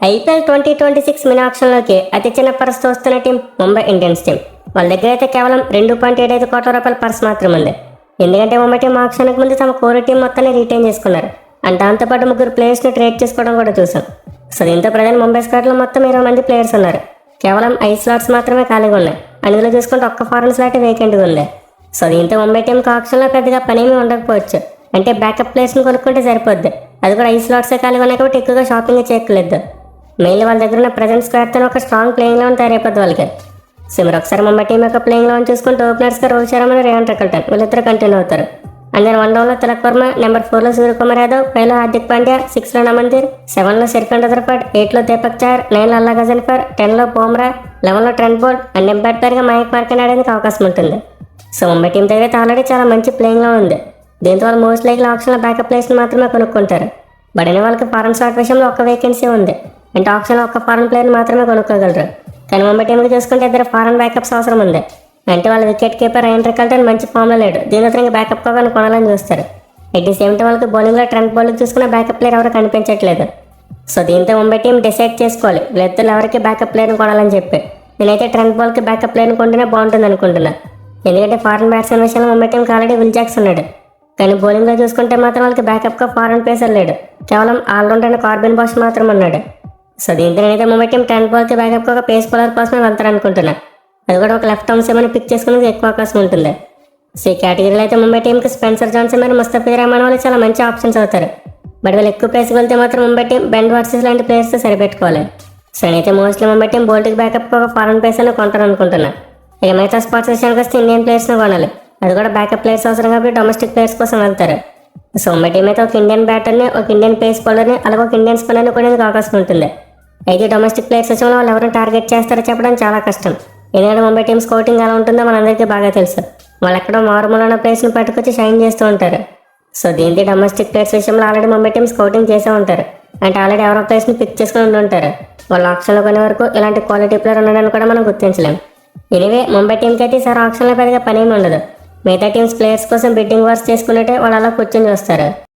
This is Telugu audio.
ఐపీఎల్ 2026 మినీ ఆక్షన్లోకి అతి చిన్న పర్స్తో వస్తున్న టీం ముంబై ఇండియన్స్ టీం. వాళ్ళ దగ్గర అయితే కేవలం 2.75 కోట్ల రూపాయల పర్స్ మాత్రమే ఉంది. ఎందుకంటే ముంబై టీం ఆక్షన్కి ముందు తమ కోర్ టీం మొత్తాన్ని రిటైన్ చేసుకున్నారు. అండ్ దాంతోపాటు 3 ప్లేయర్స్ని ట్రేడ్ చేసుకోవడం కూడా చూసాం. సో దీంతో ప్రజెంట్ ముంబై స్క్వాడ్లో మొత్తం 20 మంది ప్లేయర్స్ ఉన్నారు. కేవలం 5 స్లాట్స్ మాత్రమే ఖాళీగా ఉన్నాయి. అందులో చూసుకుంటే ఒక్క ఫారెన్ స్లాట్ వేకెంట్గా ఉంది. సో దీంతో ముంబై టీంకి ఆక్షన్లో పెద్దగా పనేమీ ఉండకపోవచ్చు. అంటే బ్యాకప్ ప్లేయర్స్ని కొనుక్కుంటే సరిపోద్ది. అది కూడా 5 స్లాట్సే ఖాళీగా ఉన్నాయి కాబట్టి ఎక్కువగా షాపింగ్ చేయక్కర్లేదు. మెయిన్లీ వాళ్ళ దగ్గర ఉన్న ప్రజెంట్ స్క్వాడ్తో ఒక స్ట్రాంగ్ ప్లేయింగ్ లెవెన్ తయారైపోద్ది వాళ్ళకి. సో మీరు ఒకసారి ముంబై టీం యొక్క ప్లేయింగ్ లెవెన్ చూసుకుంటే ఓపెనర్స్గా రోహిత్ శర్మ మరియు రేయాన్ ట్రికల్టన్ వీళ్ళిద్దరు కంటిన్యూ అవుతారు. అండ్ దెన్ 1 డౌన్లో తిలక్ వర్మ, నెంబర్ 4లో సూర్యకుమార్ యాదవ్, 5లో హార్దిక్ పాండ్యా, 6లో నమందీర్, 7లో సిర్కండ్ అదర్పాట్, 8లో దీపక్ చహర్, 9లో అల్లా గజన్ఫర్, 10లో బుమ్రా, 11లో ట్రెంట్ బోల్ట్ అండ్ ఎంపైర్ పేరుగా మయాంక్ మార్కన్ ఆడేందుకు అవకాశం ఉంటుంది. సో ముంబై టీం దగ్గర అయితే ఆల్రెడీ చాలా మంచి ప్లేయింగ్ లెవెన్ ఉంది. దీంతో వాళ్ళు మోస్ట్ లైక్లీ ఆప్షన్లో బ్యాకప్ ప్లేయర్స్ని మాత్రమే కొనుక్కుంటారు. బట్ అయిన వాళ్ళకి ఫారెన్ స్లాట్ విషయంలో ఒక వేకెన్సీ ఉంది. అంటే ఆప్షన్లో ఒక ఫారెన్ ప్లేయర్ని మాత్రమే కొనుక్కోగలరు. కానీ ముంబై టీంకి చూసుకుంటే 2 ఫారెన్ బ్యాకప్స్ అవసరం ఉంది. అంటే వాళ్ళ వికెట్ కీపర్ రేయాన్ ట్రికల్టన్ మంచి ఫామ్లో లేడు. దీని అతనికి బ్యాకప్ కావాలని కొనాలని చూస్తారు. ఎట్ ది సేమ్ టైం వాళ్ళకి బౌలింగ్లో ట్రెంట్ బౌలింగ్ చూసుకున్న బ్యాకప్ ప్లేయర్ ఎవరు కనిపించట్లేదు. సో దీంతో ముంబై టీం డిసైడ్ చేసుకోవాలి వీళ్ళిద్దరు ఎవరికి బ్యాకప్ ప్లేయర్ని కొనాలని చెప్పి. నేనైతే ట్రెంట్ బౌల్కి బ్యాకప్ ప్లేయర్ని కొంటేనే బాగుంటుంది అనుకుంటున్నా. ఎందుకంటే ఫారెన్ బ్యాట్స్మెన్ విషయంలో ముంబై టీంకి ఆల్రెడీ విల్ జాక్స్ ఉన్నాడు. కానీ బౌలింగ్లో చూసుకుంటే మాత్రం వాళ్ళకి బ్యాకప్గా ఫారెన్ పేసర్ లేడు. కేవలం ఆల్రౌండర్ కార్బిన్ బాష్ మాత్రం ఉన్నాడు. సో దీంతో నేనైతే ముంబై టీం ట్రెంట్ బౌల్కి బ్యాకప్గా ఒక పేస్ బౌలర్ కోసమే వెళ్తారనుకుంటున్నా. అది కూడా ఒక లెఫ్ట్ ఆర్మ్ సెమని పిక్ చేసుకునేది ఎక్కువ అవకాశం ఉంటుంది. సో ఈ కేటగిరీలో అయితే ముంబై టీంకి స్పెన్సర్ జాన్సన్ మరియు ముస్తఫిజుర్ రహమాన్ వాళ్ళు చాలా మంచి ఆప్షన్స్ అవుతారు. బట్ వీళ్ళు ఎక్కువ ప్లేస్కి వెళ్తే మాత్రం ముంబై టీం బెన్ వాట్సన్స్ లాంటి ప్లేయర్స్తో సరిపెట్టుకోవాలి. సో నేనైతే మోస్ట్లీ ముంబై టీం బౌల్ట్కి బ్యాకప్గా ఒక ఫారెన్ పేసర్ని కొంటారనుకుంటున్నా. ఇక మిగతా స్పాట్స్ విషయానికి వస్తే ఇండియన్ ప్లేయర్స్ని కొనాలి. అది కూడా బ్యాకప్ ప్లేయర్స్ అవసరం కాబట్టి డొమెస్టిక్ ప్లేయర్స్ కోసం వెళ్తారు. సో ముంబై టీం అయితే ఒక ఇండియన్ బ్యాటర్ని, ఒక ఇండియన్ పేస్ బౌలర్ని, అలాగే ఒక ఇండియన్ స్పిన్నర్ని కొనేందుకు అవకాశం ఉంటుంది. అయితే డొమెస్టిక్ ప్లేయర్స్ విషయంలో వాళ్ళు ఎవరిని టార్గెట్ చేస్తారో చెప్పడం చాలా కష్టం. ఎందుకంటే ముంబై టీం స్కౌటింగ్ ఎలా ఉంటుందో మనందరికీ బాగా తెలుసు. వాళ్ళు ఎక్కడో మారుమూల ఉన్న ప్లేయర్స్ని పట్టుకొచ్చి షైన్ చేస్తూ ఉంటారు. సో దీంతో డొమెస్టిక్ ప్లేయర్స్ విషయంలో ఆల్రెడీ ముంబై టీం స్కౌటింగ్ చేసే ఉంటారు. అంటే ఆల్రెడీ ఎవరో ప్లేయర్స్ని పిక్ చేసుకుని ఉంటారు. వాళ్ళు ఆప్షన్లో కొనే వరకు ఇలాంటి క్వాలిటీ ప్లేయర్ ఉన్నాడని కూడా మనం గుర్తించలేం. ఎనివే ముంబై టీంకి అయితే ఈసారి ఆప్షన్లో పెద్దగా పనేమి ఉండదు. మిగతా టీమ్స్ ప్లేయర్స్ కోసం బిడ్డింగ్ వార్స్ చేసుకున్నట్టే వాళ్ళు అలా కూర్చొని చూస్తారు.